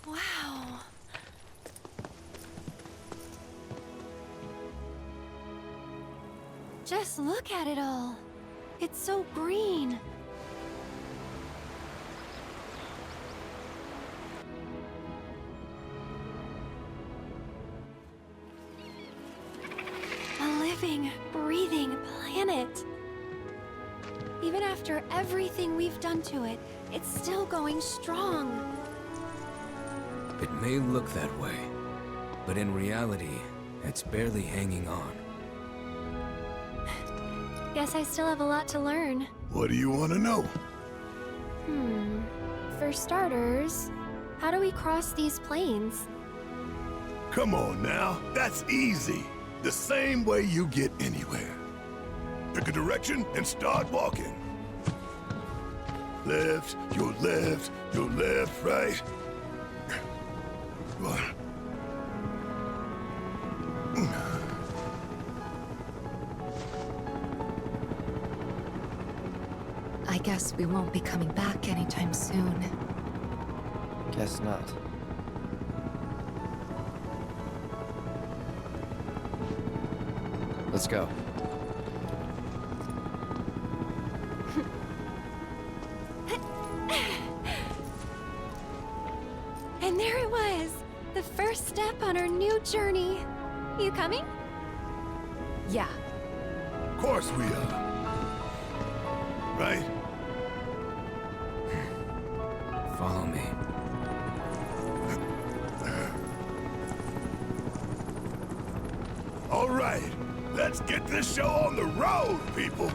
Wow. Just look at it all. It's so green. A living, breathing planet. Even after everything we've done to it, it's still going strong. It may look that way, but in reality, it's barely hanging on. Guess I still have a lot to learn. What do you want to know? For starters, how do we cross these plains? Come on now, that's easy. The same way you get anywhere. Pick a direction and start walking. Left, your left, right. What? I guess we won't be coming back anytime soon. Guess not. Let's go. And there it was! The first step on our new journey. You coming? Yeah. Of course we are. Right? Follow me. All right, let's get this show on the road, people.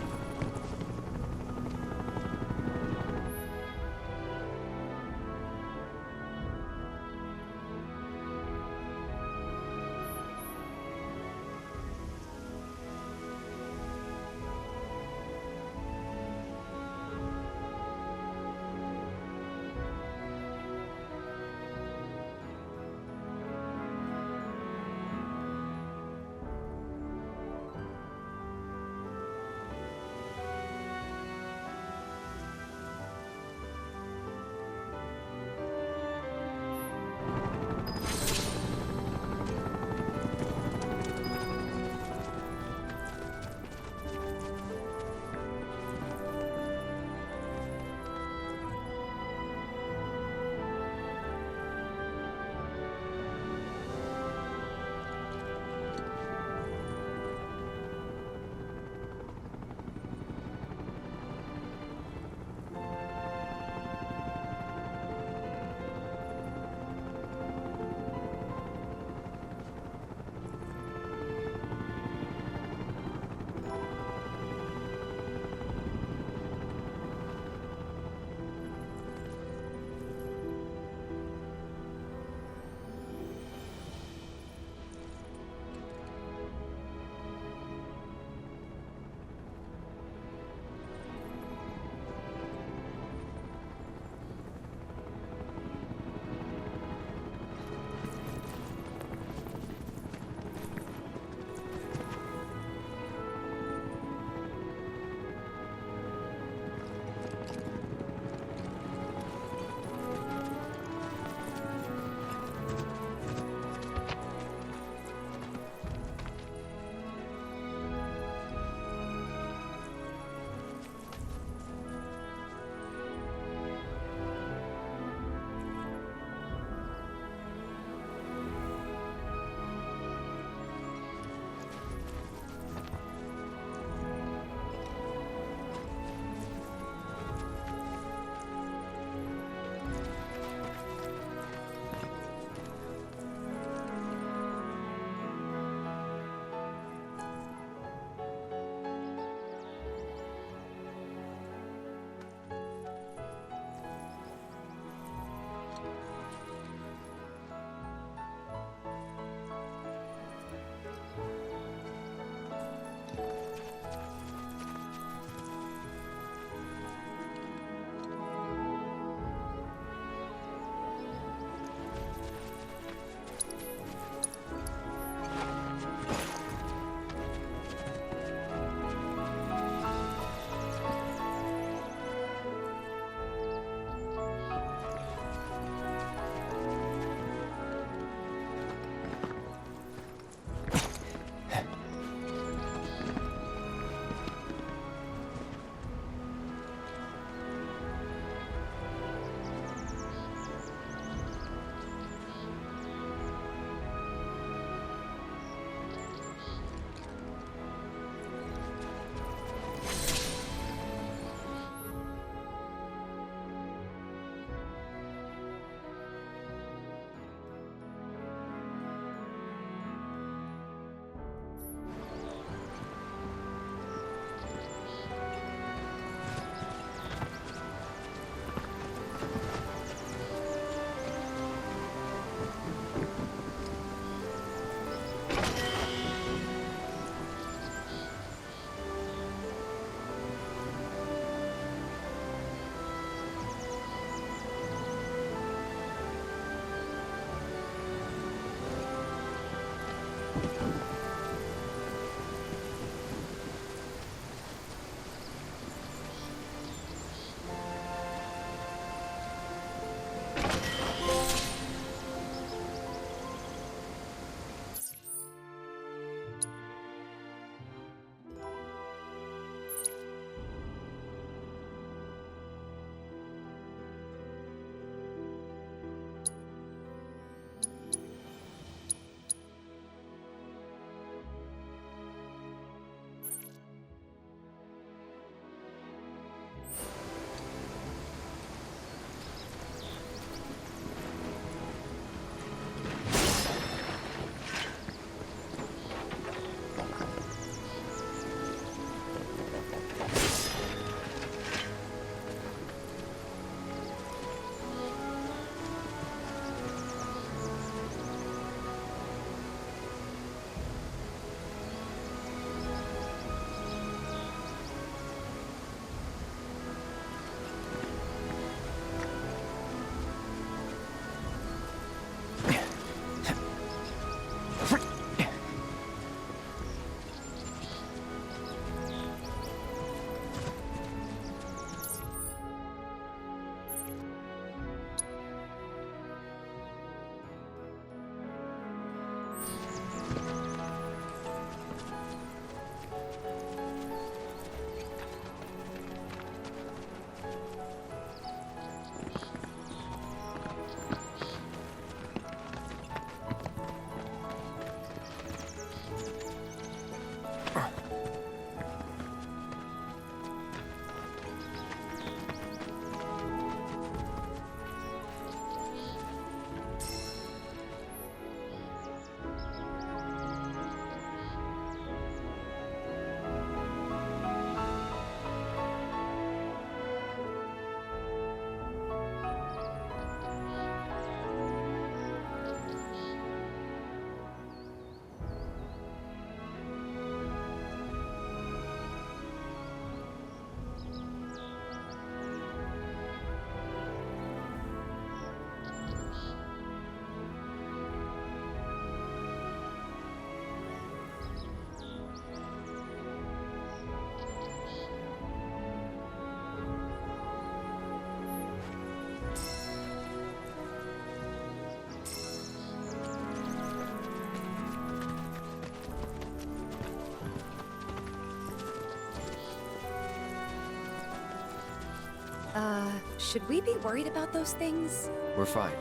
Should we be worried about those things? We're fine.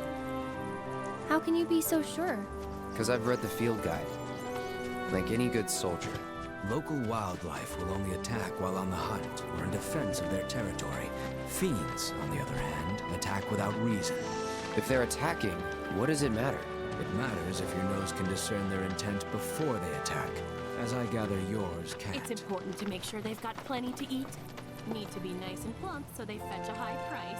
How can you be so sure? Because I've read the field guide. Like any good soldier. Local wildlife will only attack while on the hunt or in defense of their territory. Fiends, on the other hand, attack without reason. If they're attacking, what does it matter? It matters if your nose can discern their intent before they attack, as I gather yours can't. It's important to make sure they've got plenty to eat. Need to be nice and plump so they fetch a high price.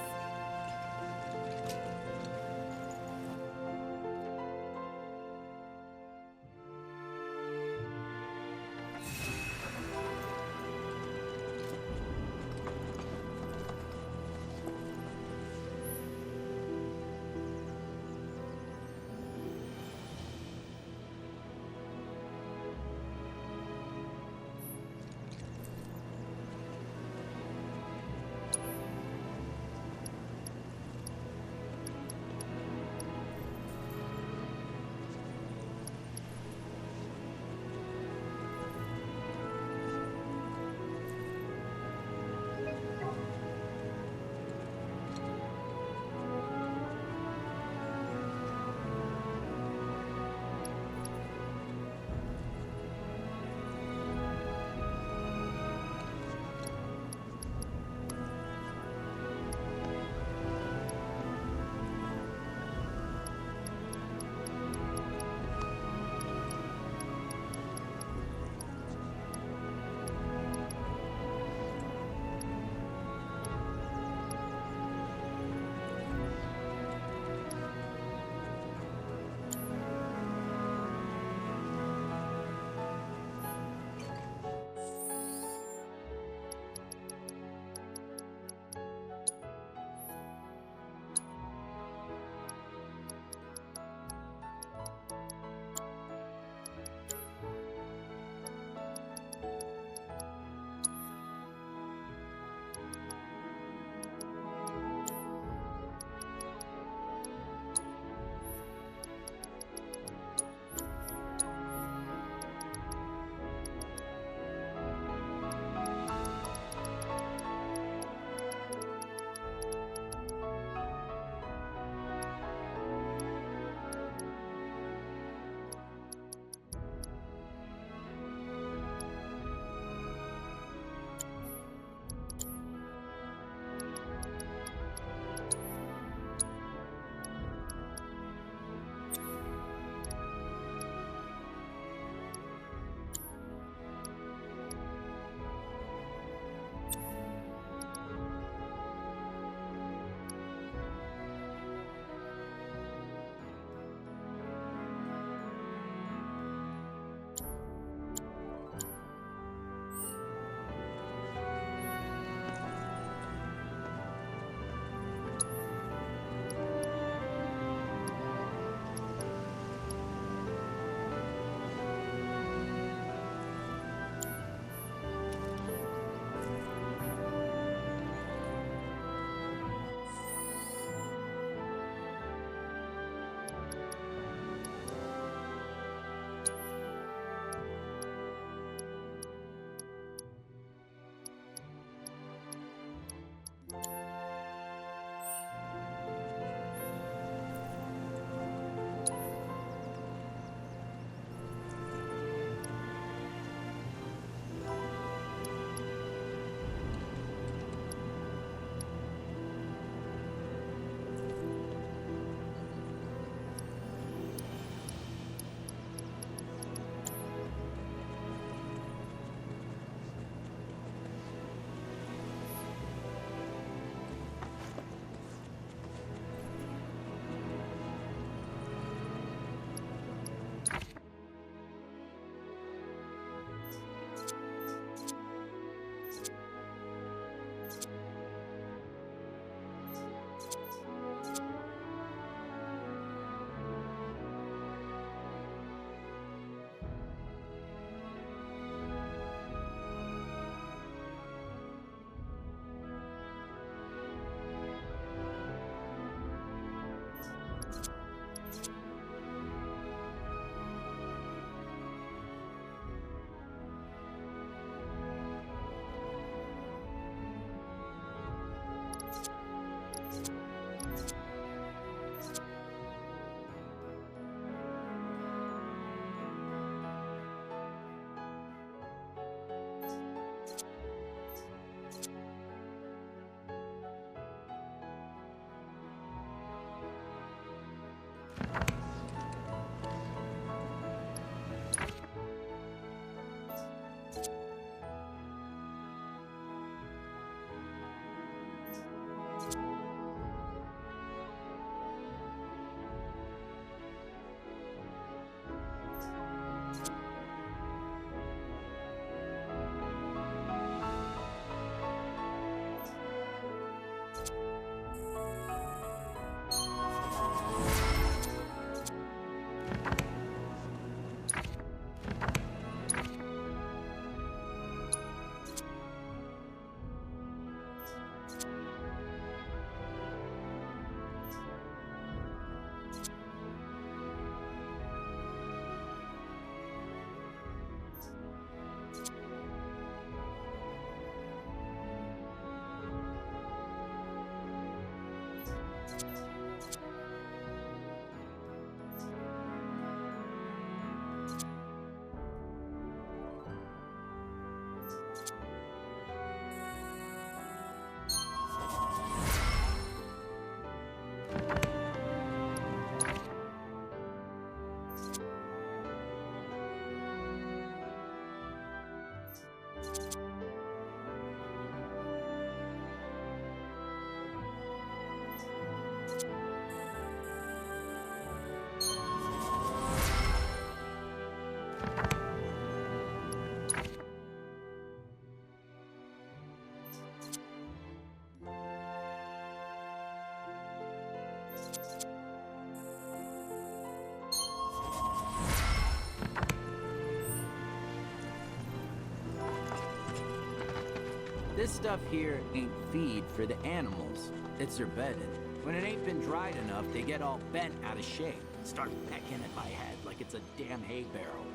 This stuff here ain't feed for the animals. It's their bedding. When it ain't been dried enough, they get all bent out of shape. Start pecking at my head like it's a damn hay barrel.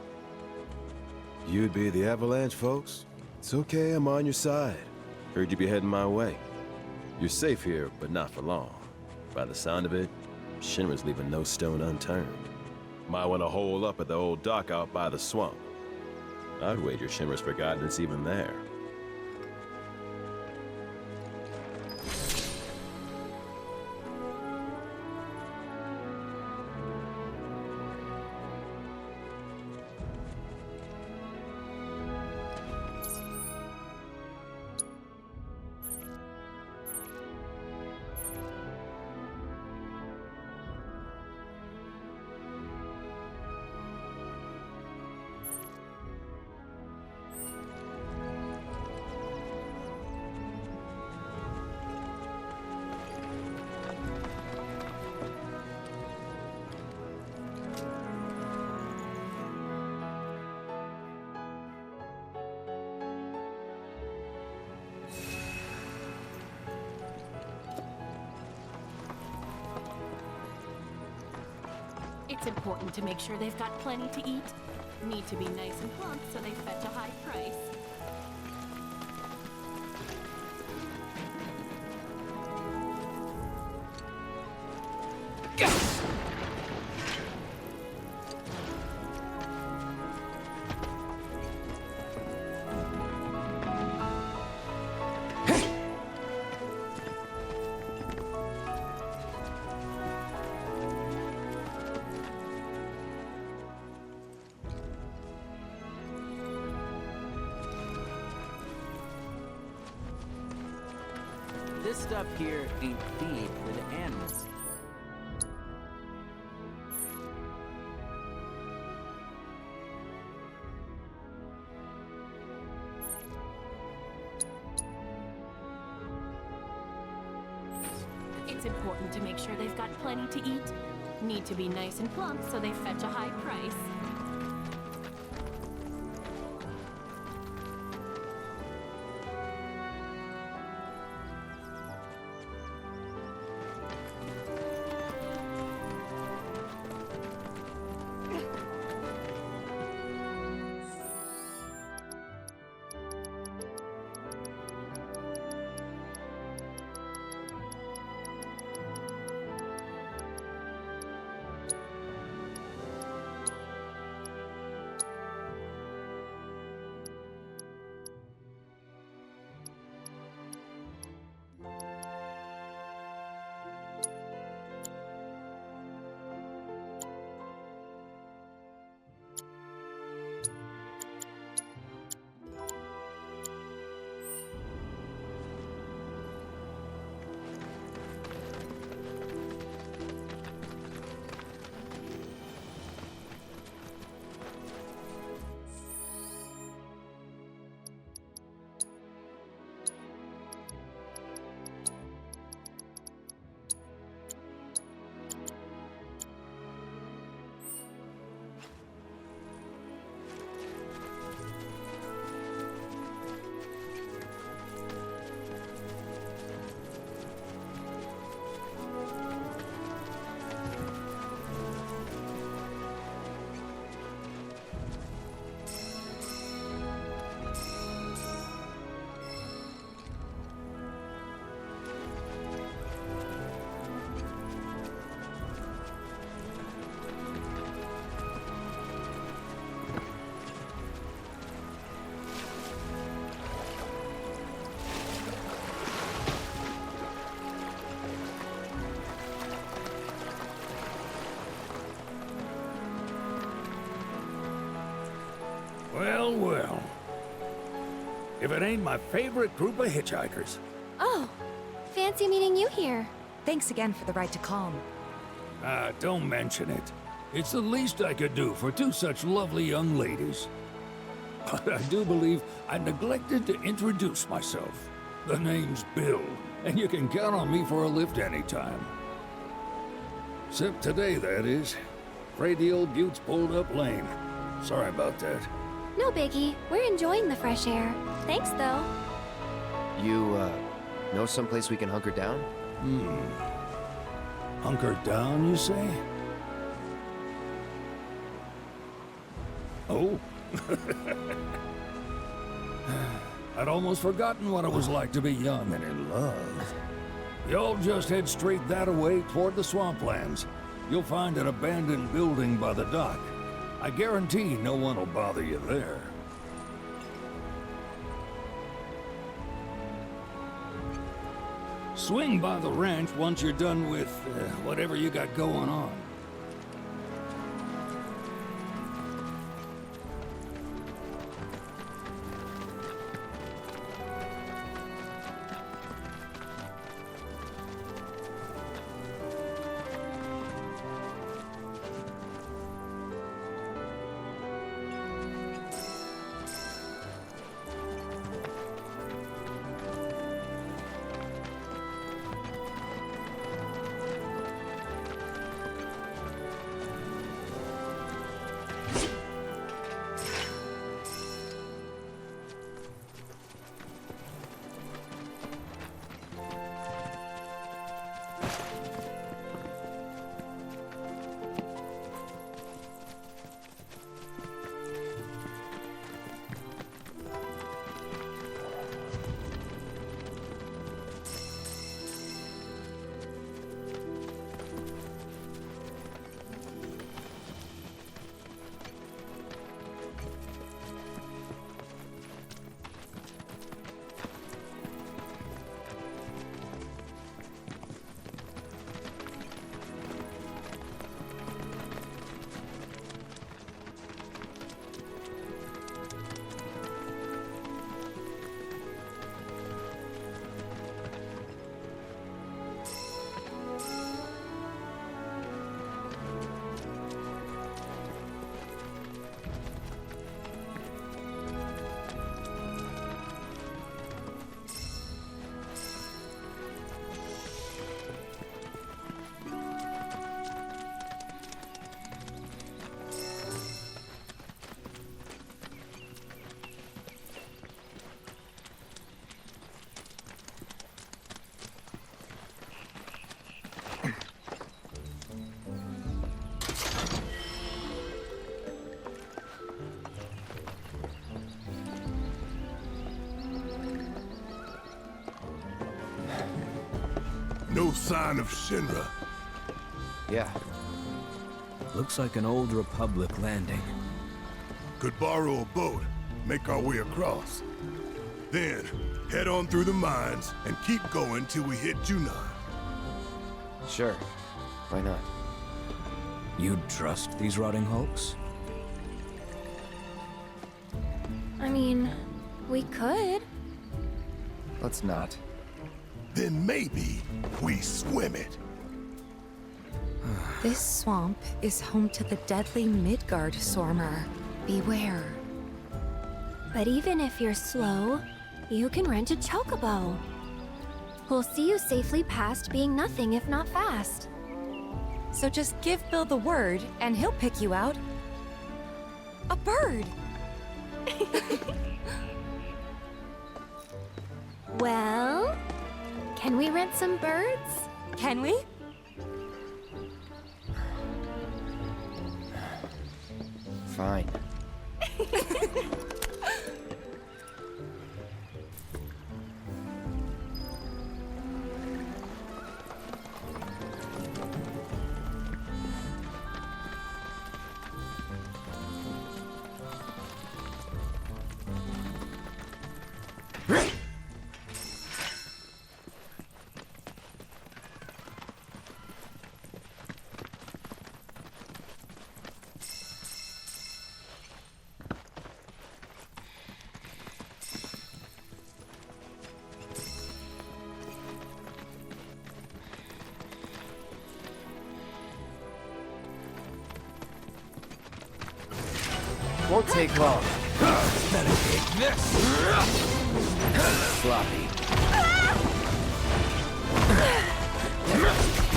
You'd be the Avalanche, folks? It's okay, I'm on your side. Heard you be heading my way. You're safe here, but not for long. By the sound of it, Shinra's leaving no stone unturned. Might want to hole up at the old dock out by the swamp. I'd wager Shinra's forgotten it's even there. It's important to make sure they've got plenty to eat. Need to be nice and plump so they fetch a high price. This stuff here ain't feed for the animals. It's important to make sure they've got plenty to eat. Need to be nice and plump so they fetch a high price. Well, well. If it ain't my favorite group of hitchhikers. Oh, fancy meeting you here. Thanks again for the ride to Calm. Ah, don't mention it. It's the least I could do for two such lovely young ladies. But I do believe I neglected to introduce myself. The name's Bill, and you can count on me for a lift anytime. Except today, that is. Afraid the old Butte's pulled up lame. Sorry about that. No biggie. We're enjoying the fresh air. Thanks, though. You, know someplace we can hunker down? Hunker down, you say? Oh? I'd almost forgotten what it was like to be young and in love. Y'all just head straight that-a-way toward the swamplands. You'll find an abandoned building by the dock. I guarantee no one will bother you there. Swing by the ranch once you're done with whatever you got going on. No sign of Shinra. Yeah. Looks like an old Republic landing. Could borrow a boat, make our way across. Then, head on through the mines and keep going till we hit Junon. Sure. Why not? You'd trust these rotting hulks? I mean, we could. Let's not. Then maybe we swim it. This swamp is home to the deadly Midgard Sormer. Beware. But even if you're slow, you can rent a chocobo. We'll see you safely past being nothing if not fast. So just give Bill the word, and he'll pick you out. A bird! Well, can we rent some birds? Can we? Fine. Won't take long. Better take this. Sloppy.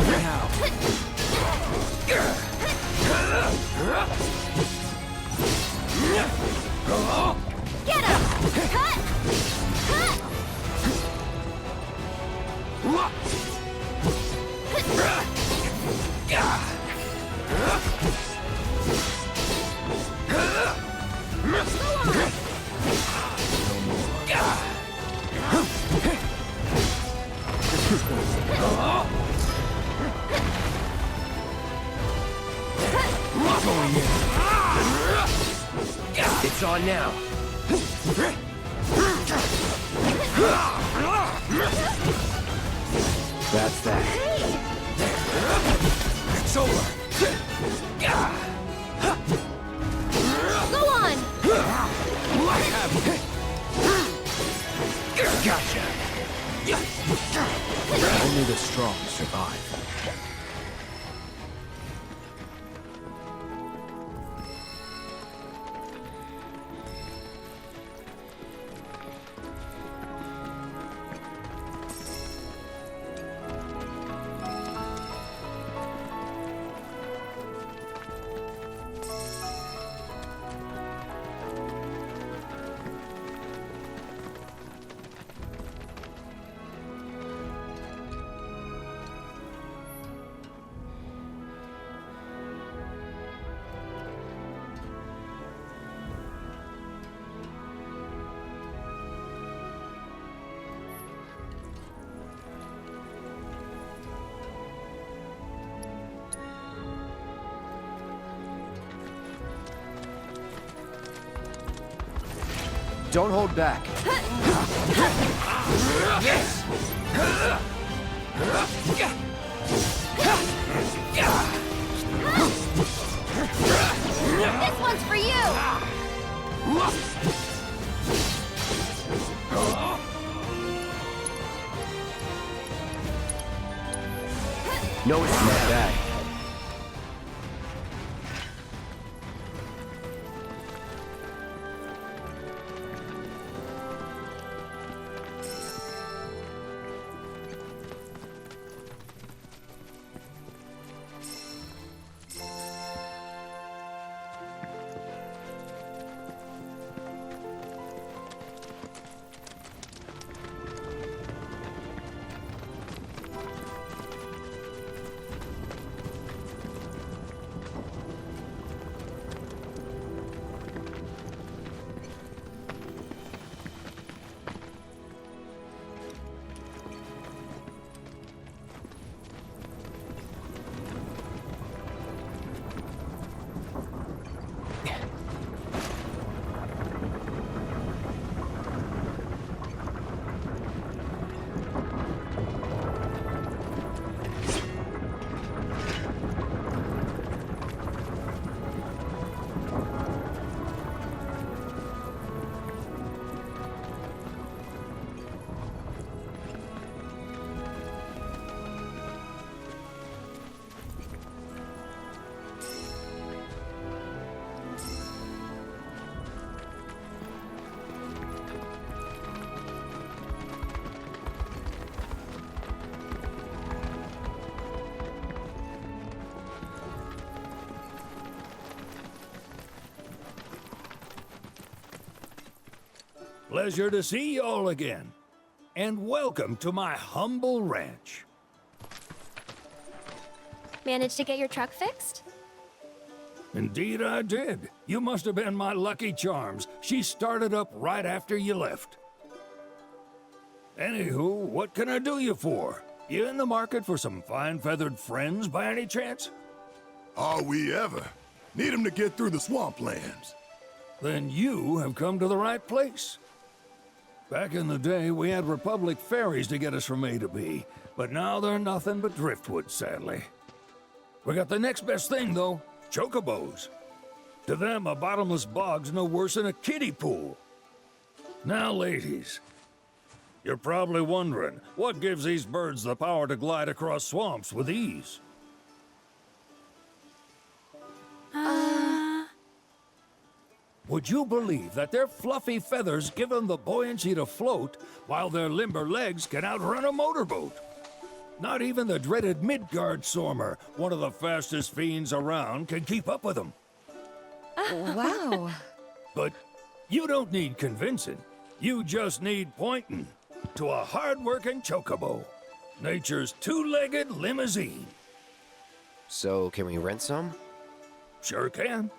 Now. Get him! Cut! Cut! It's on now. That's that. It's over. Go on! I have it. Gotcha. Only the strong survive. Don't hold back. Yes! This one's for you! No, it's not that. Pleasure to see y'all again. And welcome to my humble ranch. Managed to get your truck fixed? Indeed I did. You must have been my lucky charms. She started up right after you left. Anywho, what can I do you for? You in the market for some fine-feathered friends by any chance? Are we ever? Need him to get through the swamplands. Then you have come to the right place. Back in the day, we had Republic ferries to get us from A to B, but now they're nothing but driftwood, sadly. We got the next best thing, though, chocobos. To them, a bottomless bog's no worse than a kiddie pool. Now, ladies, you're probably wondering, what gives these birds the power to glide across swamps with ease? Would you believe that their fluffy feathers give them the buoyancy to float, while their limber legs can outrun a motorboat? Not even the dreaded Midgard Sormer, one of the fastest fiends around, can keep up with them. Wow. But you don't need convincing. You just need pointing to a hard-working chocobo. Nature's two-legged limousine. So, can we rent some? Sure can.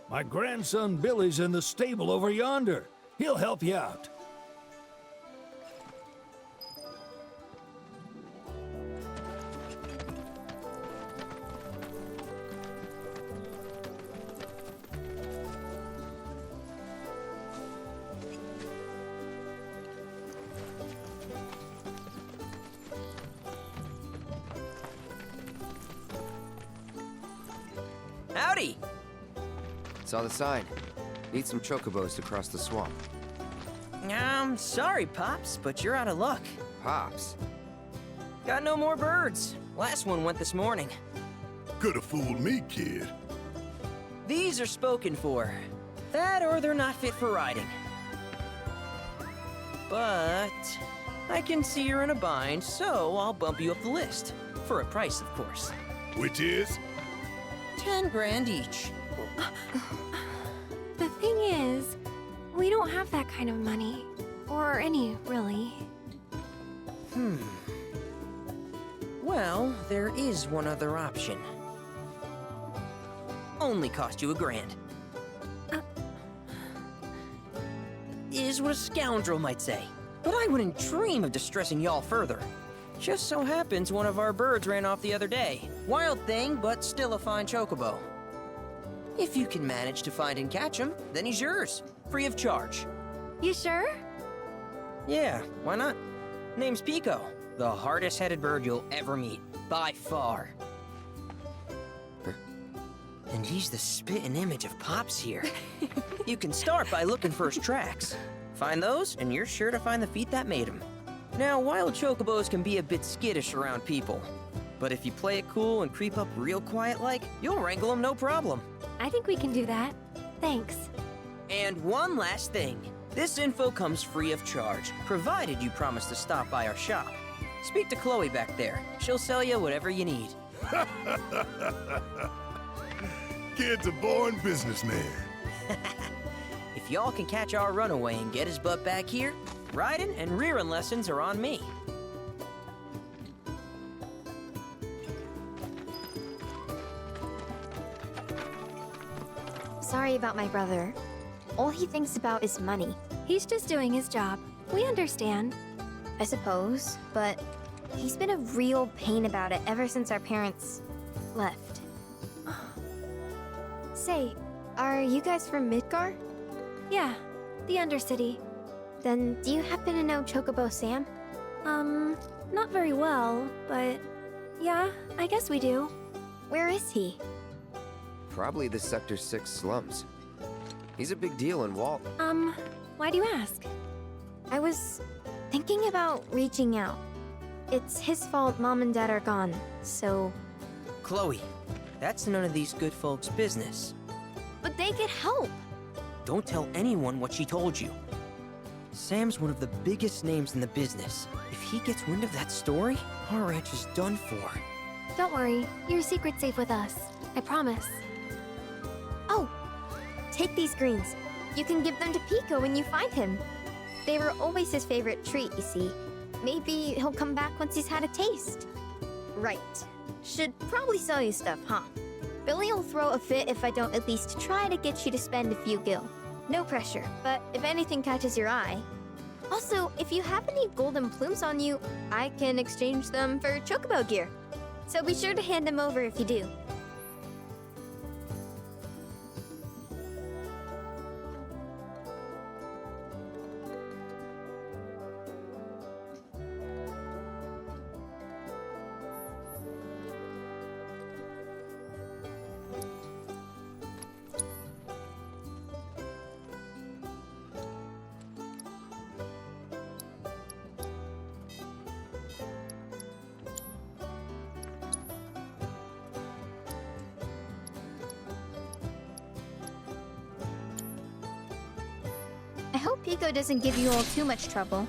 My grandson Billy's in the stable over yonder. He'll help you out. Howdy! Saw the sign. Need some chocobos to cross the swamp. Sorry, Pops, but you're out of luck. Pops. Got no more birds. Last one went this morning. Could've fooled me, kid. These are spoken for. That or they're not fit for riding. But I can see you're in a bind, so I'll bump you up the list. For a price, of course. Which is? 10 grand each. The thing is, we don't have that kind of money. Or any, really. Well, there is one other option. Only cost you $1,000. Is what a scoundrel might say. But I wouldn't dream of distressing y'all further. Just so happens one of our birds ran off the other day. Wild thing, but still a fine chocobo. If you can manage to find and catch him, then he's yours. Free of charge. You sure? Yeah, why not? Name's Pico. The hardest-headed bird you'll ever meet. By far. And he's the spitting image of Pops here. You can start by looking for his tracks. Find those, and you're sure to find the feet that made him. Now, wild chocobos can be a bit skittish around people. But if you play it cool and creep up real quiet-like, you'll wrangle them no problem. I think we can do that. Thanks. And one last thing. This info comes free of charge, provided you promise to stop by our shop. Speak to Chloe back there. She'll sell you whatever you need. Kid's a born businessman. If y'all can catch our runaway and get his butt back here, riding and rearing lessons are on me. Sorry about my brother. All he thinks about is money, He's just doing his job. We understand. I suppose, but he's been a real pain about it ever since our parents left. Say, are you guys from Midgar? Yeah, the Undercity. Then do you happen to know Chocobo Sam? Not very well, but yeah, I guess we do. Where is he? Probably the Sector 6 slums. He's a big deal in Walt. Why do you ask? I was thinking about reaching out. It's his fault Mom and Dad are gone, so... Chloe, that's none of these good folks' business. But they could help! Don't tell anyone what she told you. Sam's one of the biggest names in the business. If he gets wind of that story, our ranch is done for. Don't worry, your secret's safe with us. I promise. Oh! Take these greens. You can give them to Pico when you find him. They were always his favorite treat, you see. Maybe he'll come back once he's had a taste. Right. Should probably sell you stuff, huh? Billy'll throw a fit if I don't at least try to get you to spend a few gil. No pressure, but if anything catches your eye... Also, if you have any golden plumes on you, I can exchange them for chocobo gear. So be sure to hand them over if you do. hope Pico doesn't give you all too much trouble.